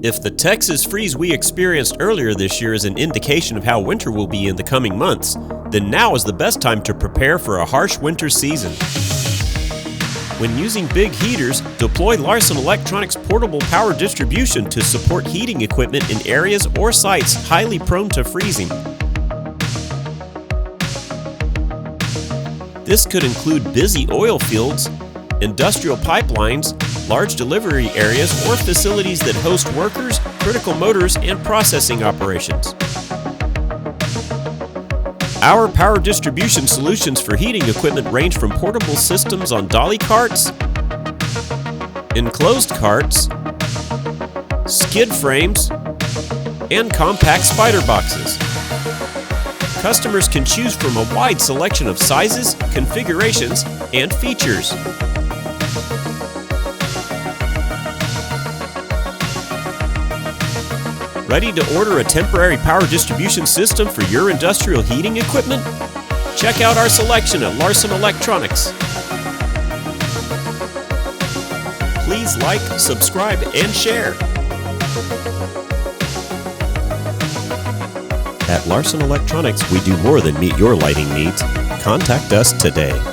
If the Texas freeze we experienced earlier this year is an indication of how winter will be in the coming months, then now is the best time to prepare for a harsh winter season. When using big heaters, deploy Larson Electronics portable power distribution to support heating equipment in areas or sites highly prone to freezing. This could include busy oil fields, industrial pipelines, large delivery areas, or facilities that host workers, critical motors, and processing operations. Our power distribution solutions for heating equipment range from portable systems on dolly carts, enclosed carts, skid frames, and compact spider boxes. Customers can choose from a wide selection of sizes, configurations, and features. Ready to order a temporary power distribution system for your industrial heating equipment? Check out our selection at Larson Electronics. Please like, subscribe, and share. At Larson Electronics, we do more than meet your lighting needs. Contact us today.